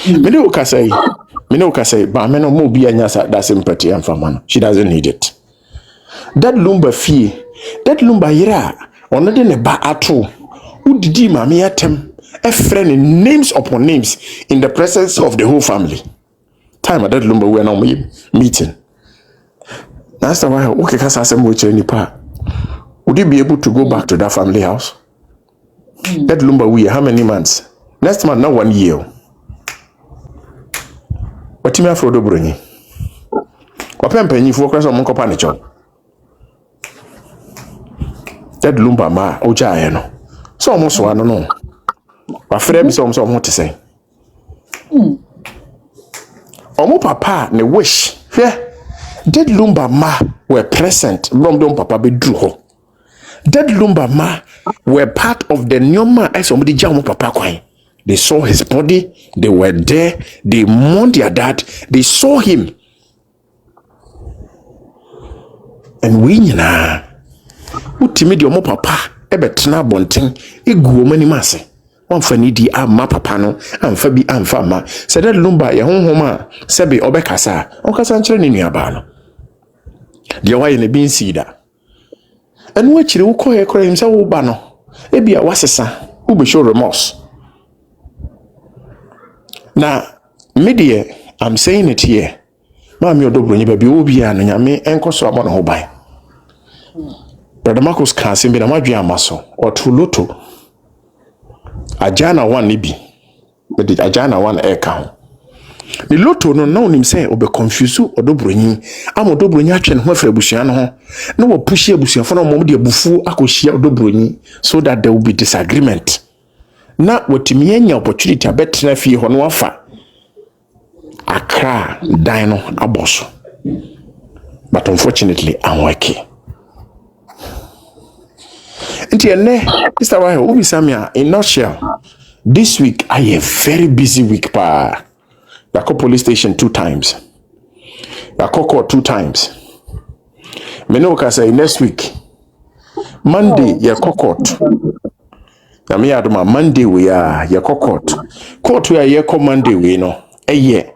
Me no say, but me no mo be anyasa that sympathy and famano. She doesn't need it. That lumba fee, that lumba yira, or not in a ba ato. Who did he mami atem? A friend in names upon names in the presence of the whole family. Time at that lumba we are now meeting. That's why okay kasa asem we cheni pa. Would you be able to go back to that family house? That lumba we how many months? Next month not 1 year. What you mean for Odobronyi? Wapempenyi for kwasa monko pa ne cho. That lumba ma oja ye no. So almost one no. Wa frɛ bi so omo te say. Omo papa ne wish. Hwɛ. Dead lumba ma were present. Bromdom papa be drew ho. Dead lumba ma were part of the nyoma as somebody jamu papa kwai. They saw his body. They were there. They mourned their dad. They saw him. And we nyina. Utimi di omo papa ebe tena bonten egu omani mase. Wamfa ni di ama papa no amfa bi amfa ma. Se dead lumba ye honhoma sebe obekasa. Okasa nkyere ni nuaba no. The way in the bean seeder. enu achire wo koye kora him say wo ba no ebia wasesa wo be show remorse na media I'm saying it here mami odobro nyi baby obi a no nyame enkoso amo no ho ban brother Marcus kan se bi na madwe amaso otuloto ajana one nibi but ajana one eka ho the loto no na onim say obe confuse odobro nyi am odobro nyi atwe ne ho afra abusua no ho na wo push abusua fo na mo de abufu akohia odobro nyi so that there will be disagreement na wotimi anya opportunity abetra fie ho no afa akra dino aboso but unfortunately I'm working Entienne Mr. Wahel Ubi Samia in nutshell this week I a very busy week pa Yako police station 2 times Yako court 2 times Meno ka say next week Monday Yako court na me aduma Monday we are Yako court we are Yako Monday we no eye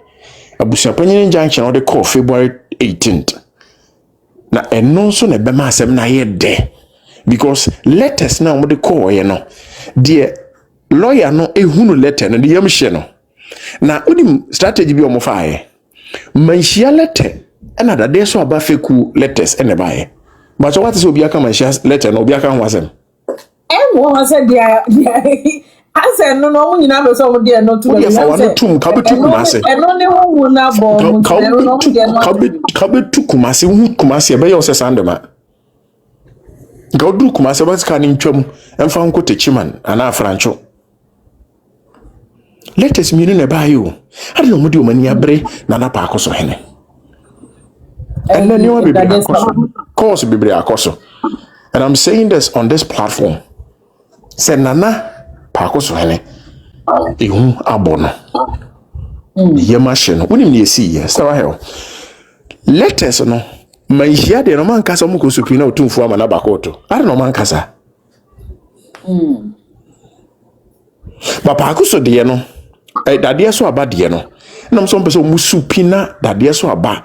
Abusuapanin junction on the call February 18th na eno so na bema asem na ye de because letters na mo de call ye no de lawyer no ehunu letter no de yamhye no na udim strategy bi omo faaye manhia letter na Dadiesoaba feku letters ene baaye but what is obi aka manhia letter no obi aka ho asem wo say dia ase no no nyina be so mo de no to be fa wano tum ka betu kumase eno ne hu na bo mo no ka betu kumase hu kumase be yo se sandema ga odu kumase ba ska ni ntwam emfa nko techiman ana francho latest mi ne ba yo ade no mo de o mani abre na PAKOSOHENE and then you be course be akoso and I'm saying this on this platform say nana PAKOSOHENE ehun abono yema hye no wonim ne esi ye star hell letters no manhia de no man kasa mo ko supi na otumfu ama na bakoto are no man kasa ba PAKOSO de no Dadiesoaba de no na so mpeso mu supi na Dadiesoaba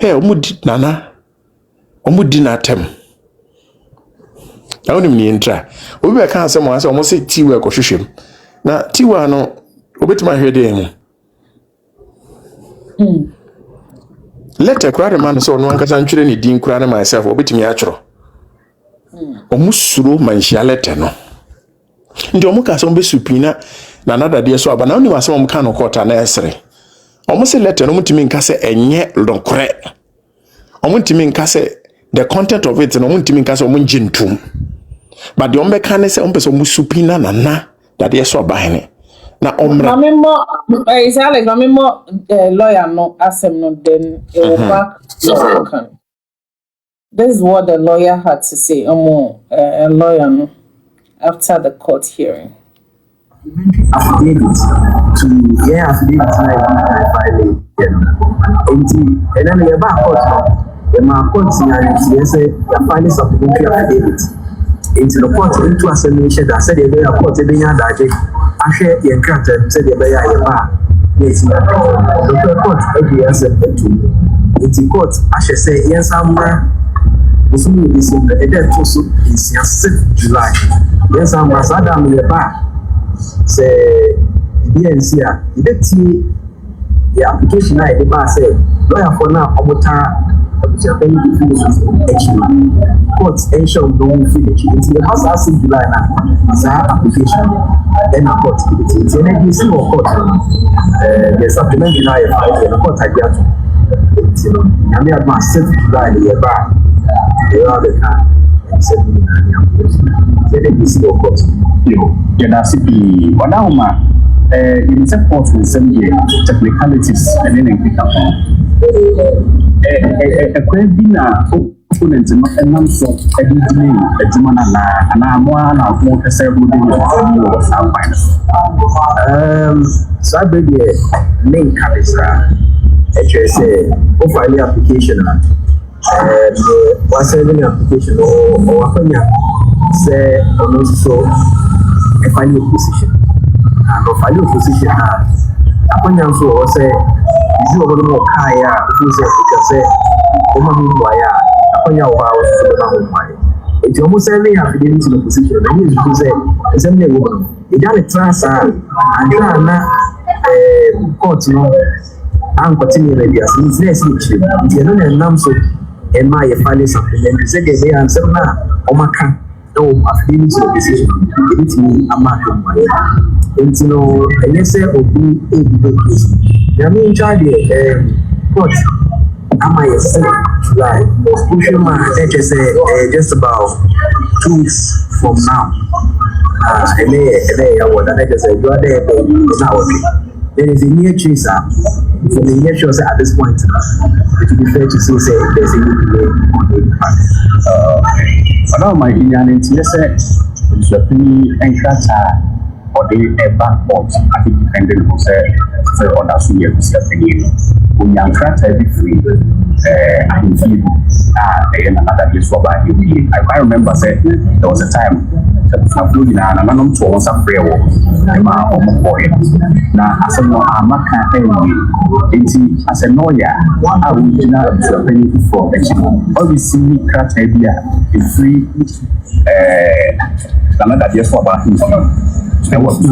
omudi nana omudi na tem I wonim ni entra obi be kan asem wan se omo se tiwa ko hwehwem na tiwa no obetima hwede hu letter kura de man so no ankasa ntwere ni din kura na myself obetimi achro omu suro manhia letter no ndi omu ka so mbe supina na Dadiesoaba na oni wasem omu kan no kota na esere omu se letter no mutimi nka se enye lokore omu ntimi nka se the content of it no mutimi nka se omu njintum but the ombe kan se ompe so mu supina na Dadiesoaba hene na omra mamemo exactly mamemo lawyer no asem no then it will back this is what the lawyer had to say lawyer no after the court hearing affidavit to affidavit filing and then we back court the court say the filing supplementary affidavit into the court into assimilation that said the court being daje ahwe ye grant said the beya ye ba yes the court agrees to into court ahwe say yes amra usumu this in the date to so is 6 July yes amra sadam ye ba say BNC the application I the say lawyer for now omota Japan court ensure no finish until the house in July application then a court it's an ABC or court the supplement deny the court idea to I mean advance 7 July the year back they are the car the ABC or court yeah that's it one in support in some technicalities and then pick up a question opponent and so a Jumana and I'm one of more several so I beg the main capital HSA or filing application was having application or say also a final position and a final position upon also say you are more higher who say because say Oma Waya, upon your house, It's almost every affidavit in the position. And he's to say, it's a woman. It doesn't trust her. And you are not court, you know. I'm continuing with this. It's less rich. It's another name so. And my family supplement. You said they are some now. Omaka. No, affidavit in the decision. It's me. I'm not doing my. And you know, and you say, oh, be a good case. I mean, charge court. Am I a son? Like, pushing my just about 2 weeks from now. And I would just say, you are there, now. There is a near chaser. It's a near chaser at this point. It would be fair to say, there's a new delay on the impact. But now, my Indian interest is a pretty encouraging. Or they ever bought at the dependent who said, on that senior Abusuapanin. When young cracks every free, Ahintasemtv, and another Dadiesoaba. I remember saying there was a time that I flew in and I'm to once a prayer walk. I'm a boy. Now, as a no, I'm a can't as a lawyer, I will do not Abusuapanin for a always see me crack idea in free another Dadiesoaba. I was the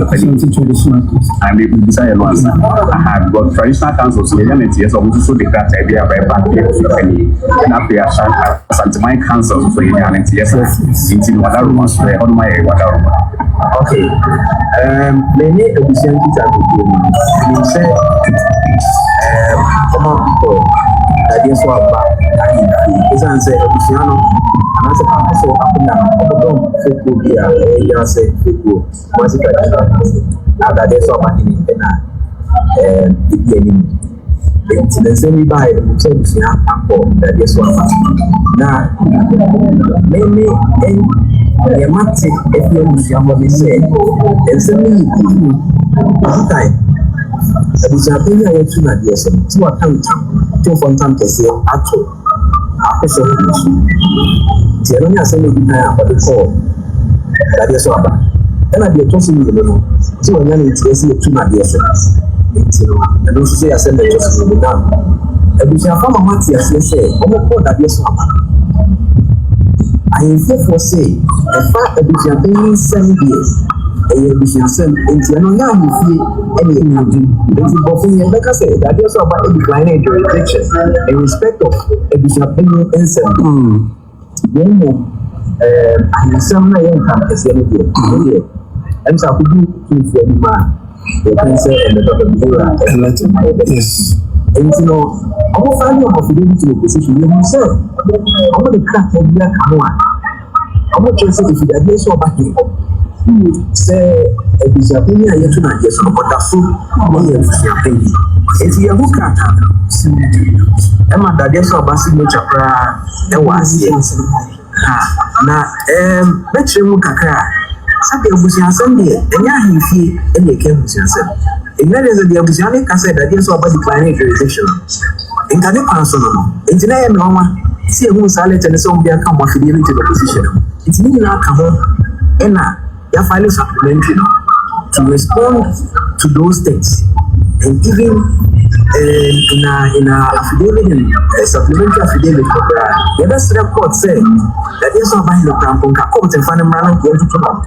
and they decided once I had got traditional councils, yes, also declared idea by back here and up here Ashanti councils for Indian yes, in water rooms on my water room. Okay, many Abusuapanin you said, come on, people, Dadiesoaba, it's answer Abusuapanin. And as a so happen now, Facebook here, you say Facebook, once you get Dadiesoaba in the enemy. It's the same by the same Dadiesoaba. Now, maybe a matic if you say, and send me one time. Abusuapanin is too Dadiesoaba, 2 account, 2 from time to say, actual. PAKOSOHENE. The only assembly for the call Dadiesoaba. And I be a tossing you know. So when you see a 2 Dadiesoaba. And also say assembly just in the now. Abusuapanin Matthias say, oh, Dadiesoaba. I therefore say, the fact Abusuapanin 7 years. Abusuapanin into another any like I said, that is about a declining jurisdiction in respect of Abusuapanin and 7. Then and some income is any day. And so we do for the man, the cancer and the yes. And you know, our family of the position you himself. I'm going to crack a black one. I'm not just saying if you Dadiesoaba here. Say Abusuapanin are yet to not yes, but that's so Abusuapanin. If you look at Emma Dadiesoaba signature, there was yes. Now, let's look at her. Sabi Abusuapanin, and ya he and they came Abusuapanin. In that is the Abusuapanin can say that Dadiesoaba declining jurisdiction. In Kane Pansono, in Tina Mama, see who silent and some be a come off the position. It's me now come home, and they are filing supplementary to respond to those things, and even in a affidavit, a supplementary affidavit, the best report said that there's no buying the crampon court and find a man going to come out.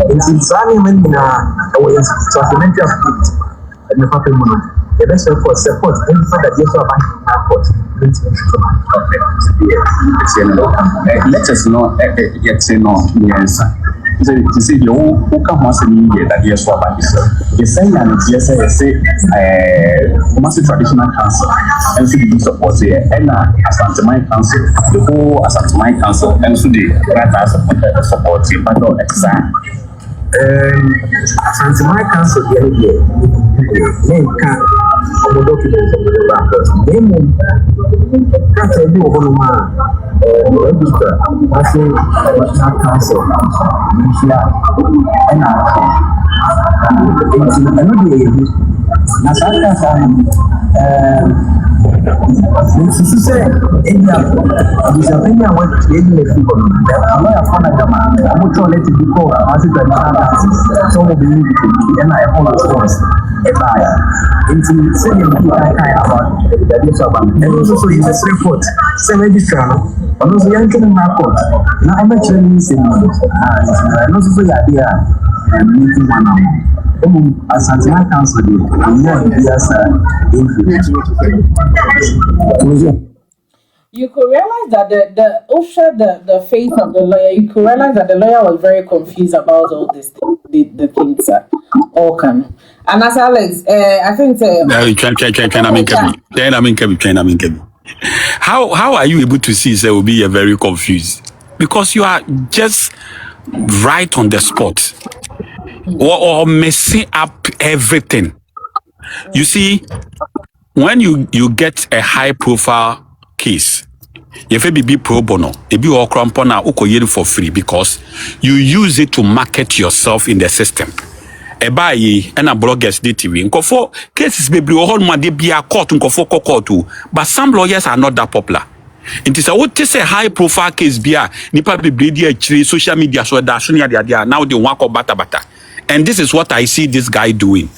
It's running in a supplementary affidavit and the paper money. The best report support any fact that there's no buying the court. Let us know, yet say no, yes. To see the whole come once a year that Dadiesoaba is. You say, and yes, I say, massive traditional council, and so the support here, and Ashanti council, the whole Ashanti council, and so the right support here, but not exact. Ashanti council, the idea, name can of the documents of the records, name can't I do over register, passing national council, and Nsusu sɛ ebi abusuapɛni a wɔatie ebi efi hɔ no wɔn yɛ afɔ na gama abotɔ lɛti bi kɔ ase tɛ na ase sɛ wɔn bɛ yi bi ɛna ɛhɔ response ɛbaayɛ nti sɛdeɛ mo kika kan about Dadiesoaba ɛno nso so yɛ report sɛ registrar no ɔno nso yɛn twene na court na ɔbɛkyerɛ ne nsɛm no ɛno nso so yɛ adeɛ a ɛno nso wɔn nam Ashanti Council you could realize that the face of the lawyer, you could realize that the lawyer was very confused about all this, the things that all come. And as Alex, I think How are you able to see say will be very confused? Because you are just right on the spot. Or messing up everything. You see, when you get a high profile case, if it be pro bono, it be all crampona ukoyen for free because you use it to market yourself in the system. Ebayi and a bloggers DTV. Nkofo cases be on ma de be a court court too, but some lawyers are not that popular. It is a what is a high profile case bia nipa be social media so that now they want bata. And this is what I see this guy doing.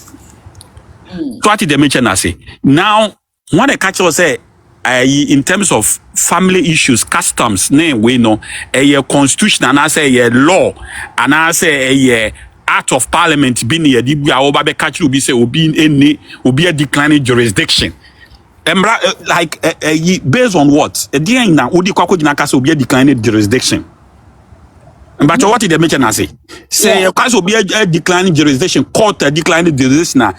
What did they mention? I say now when I catch say in terms of family issues, customs, name we know a constitution and I say a law and I say a act of parliament being a dibia catch will be say will be a declining jurisdiction. Like based on what? A day now Udi Kwako Jinaka will be a declining jurisdiction. But what did they mention? I say your case will be a declining jurisdiction, court a declining jurisdiction, a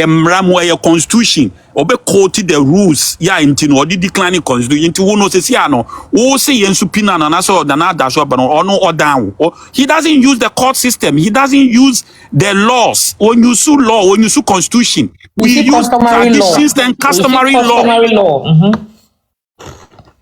mramo a constitution, or be quoted the rules, into or the declining constitution, into who knows Siano, who say yen supina and also the Dadiesoaba or no or down. He doesn't use the court system, he doesn't use the laws. When you sue law, when you sue constitution, we use traditions and customary law.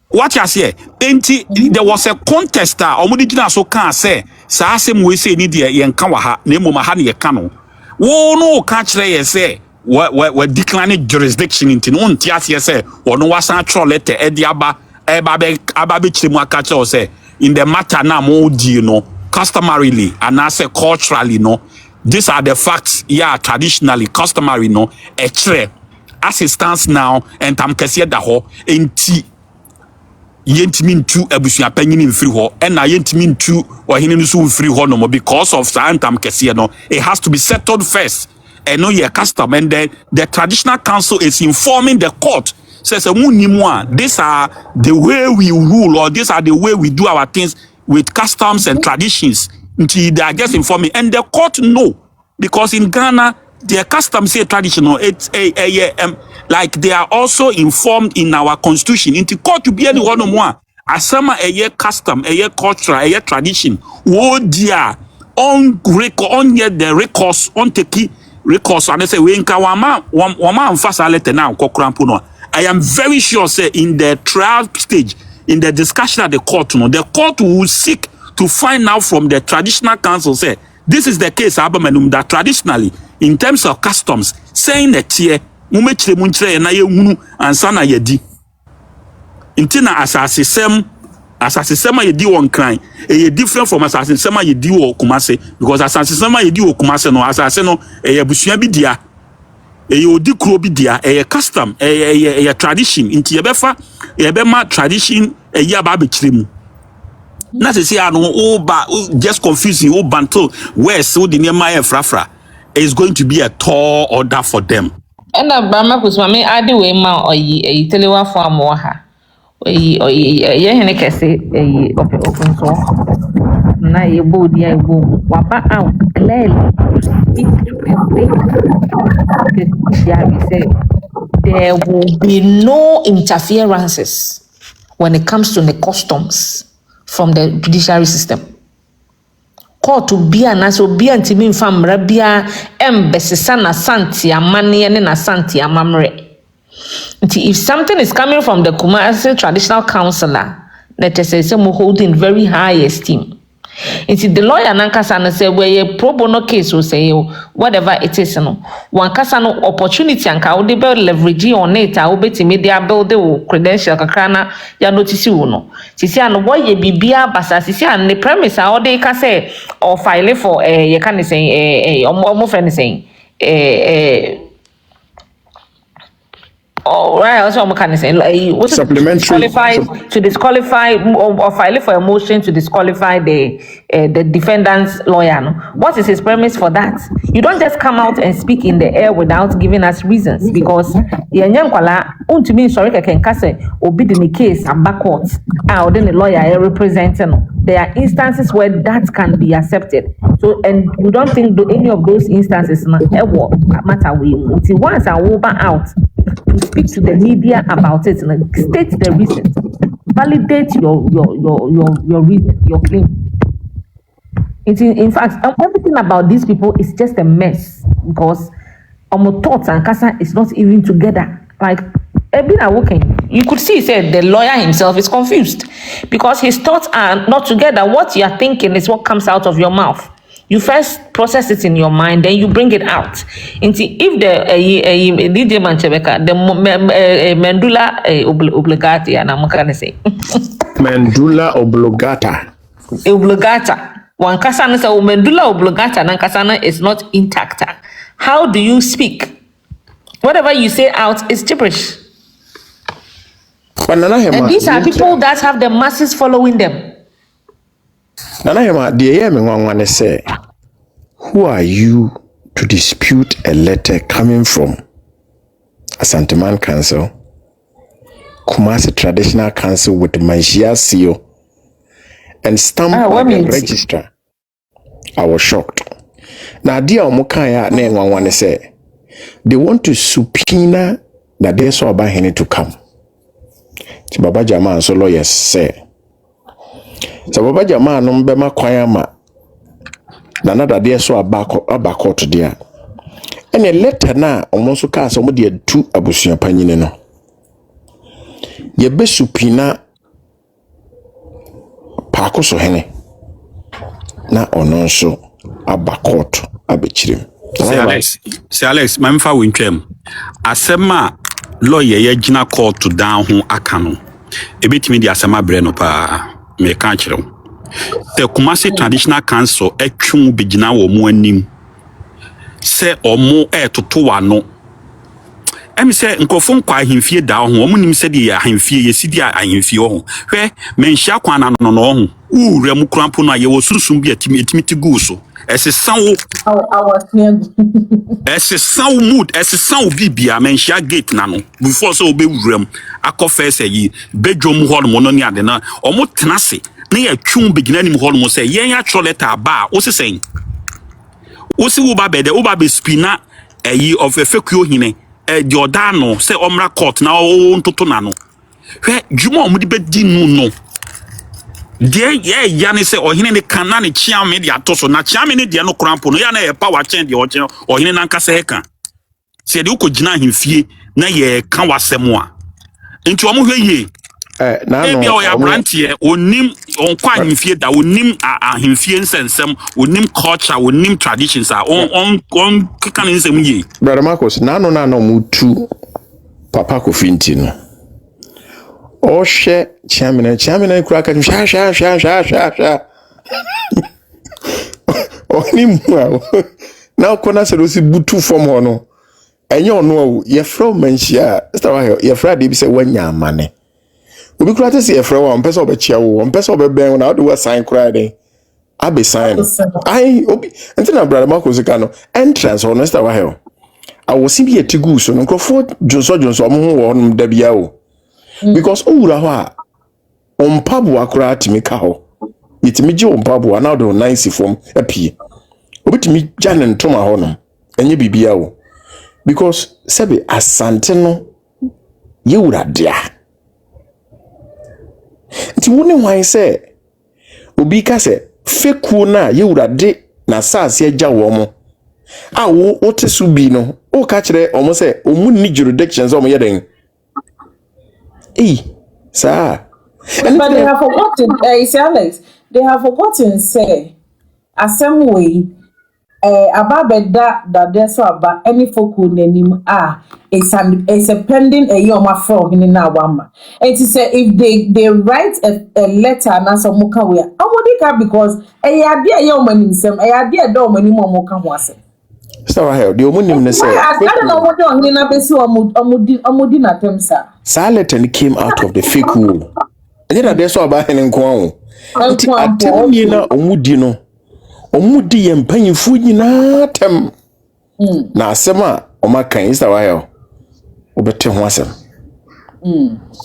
What you say? There was a contester. Omudijina so can say. Sa asem we say ni de yen kan wa ha. Na emu ma ha ne ka no. Wo no ka kire ye say we declining jurisdiction into no ntia say wono wasan tro letter e di aba be chiremu aka kire say in the matter na mo di no customarily and I say culturally no. These are the facts. Yeah, traditionally customary no. E kire as it stands now and tam kese da ho enti yentimi ntu Abusuapanin in free ho and na yentimi ntu ohene no so free ho no because of santam kese no it has to be settled first and no your custom and then the traditional council is informing the court says these are the way we rule or these are the way we do our things with customs and traditions until they are just informing and the court know because in Ghana their customs say traditional it's like they are also informed in our constitution into court to be anyone no more asama a custom a culture a tradition wo dia on record on yet the recourse on take recourse and say we nka wama amfasa letter now kokrampo no I am very sure say in the trial stage in the discussion at the court no the court will seek to find out from the traditional council say this is the case abamanum that traditionally in terms of customs saying that here mumechire munchire na ye hunu ansa na yedi intina asasesem yedi won kran e different from asasesem yedi wo Kumase because asasesem yedi wo Kumase no asase no e abusua bi dia e odi kuro bi dia e custom e tradition inti ye be ma tradition e ya ba be chire mu na se say anu just confusing banto west wo de nema e frafra is going to be a tall order for them. And Bama Kuswami, I do ma or ye telewa for moha. Ye say a open so. Na ye body I boom. Wapa out clearly. There will be no interferences when it comes to the customs from the judiciary system. Court to be an aso be antimi fam rabia embesisa na Ashanti amane ne na Ashanti amamre. If something is coming from the Kumasi traditional councillor, let us say some hold in very high esteem. It's the lawyer nankasa say where a pro bono case will say whatever it is no. One kasa no opportunity anka wo de be leverage on it a wo betimi de build the credential kakra na ya notice wo no. Sisi an wo ye bibia basa sisi an the premise a wo de ka say or file for you can say omo friend saying oh, right, also I'm kind of saying like supplementary to disqualify or file for a motion to disqualify the defendant's lawyer. No? What is his premise for that? You don't just come out and speak in the air without giving us reasons because to me sorry can say obi the case and back court or then the lawyer representing. There are instances where that can be accepted. So and we don't think any of those instances matter we once I over out to speak to the media about it and state the reason, validate your reason, your claim. In fact, everything about these people is just a mess because thoughts and Kasa is not even together. Like you could see, said the lawyer himself is confused because his thoughts are not together. What you are thinking is what comes out of your mouth. You first process it in your mind, then you bring it out. If the DJ Manchebeka, the medulla oblongata, and I'm gonna say medulla oblongata. Oblongata. One kasana say medulla oblongata, and kasana is not intact. How do you speak? Whatever you say out is gibberish. And these are people that have the masses following them. Nana Hema, the say, who are you to dispute a letter coming from Ashanti Council, Kumasi Traditional Council with Manshia seal and stamped by the registrar? I was shocked. Now, dear Omukaya, Nengwan say, they want to subpoena Dadiesoaba to come. Baba Jama so lawyers say. So Baba Jama no bema kwayama na Dadiesoaba court there. And a letter na omonso ka so mo de tu Abusuapanin no. Ye be subpoena PAKOSOHENE na ono nso aba court abechirim. Say Alex, mamfa wintwam. Asema lawyer ye gina court to down ho aka no. Ebetimi di asema bre no pa me ka kire. The Kumasi Traditional Council etwu begina wo mu anim. Se omo etoto wa no. Emi se nkofo nkwa ahemfie da ho omo nim se di ahemfie yesidi ahemfie ho. Hwe menhia kwana no no ho. Ure mu krampo no aye wo surusum bi etimi gu so. Ese sanwo ese sanwo mood ese sanwo bibia menhia gate na no before so obe wuram akoffe se yi bedwom hol mo no ni ade na omo tenase na ya twum begina nim hol mo se yen ya choleta ba o se sen o si wo ba bede o ba be spina eyi of efekuo hine di oda no se omra court na o ntoto na no hwe dwuma omo di bedi nu no de ya ne se ohine ne kana ne chiame de atoso na chiame ne de no krampo no ya na e power chain de ohine na nka se ka se de ukogina ahemfie na ye ka wasem a nti omo hwe ye na no e bia o ya brantie onim onkwa ahemfie da onim ahemfie nsensem onim culture onim traditions a on keka ne nsem ye brother Marcus na no mutu papa kofinti no o she chamina kura ka sha oni mu na ko na se do si butu form ho no enye ono ye from manhia start ye fra de bi se wanya amane obi kura te se ye fra wa mpesa obechia wo mpesa obeben na do sign kura den abe sign ai obi entina brother Marcus ka no entrance ho no start wa he awosi bi etigu so no krofo jonso omo ho wo no da bia o because owura ho a ompabu akura atimi ka ho yitimi je ompabu na do nice form apie obitimi jane ntoma ho no enye bibia o because sebe Asante no yewura dia nti woni hwan se obi ka se feku na yewura de na saase agya wo mo a wo otesu bi no o ka kire omo se omu ni jurisdictions omo yeden sir. But they have forgotten, Alex, they have forgotten say asem way ababeda Dadiesoaba any foku nanim it's a pending a yoma for in na wama. And to say if they write a letter na so muka we amodika because idea yoma nimsem idea do mani mo muka ho ase. So the omunim ne say I don't know what on na besi omudi na temsa. Silent came out of the fake wool. And then Dadiesoaba hen nko an. Atemi na omudi no. Omudi ye mpanyimfo nyina tem. Na asema omakan is why obete ho asem.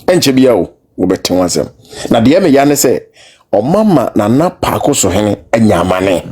Enche bia o obete ho asem. Na de me ya ne say omama na PAKOSOHENE anyamane.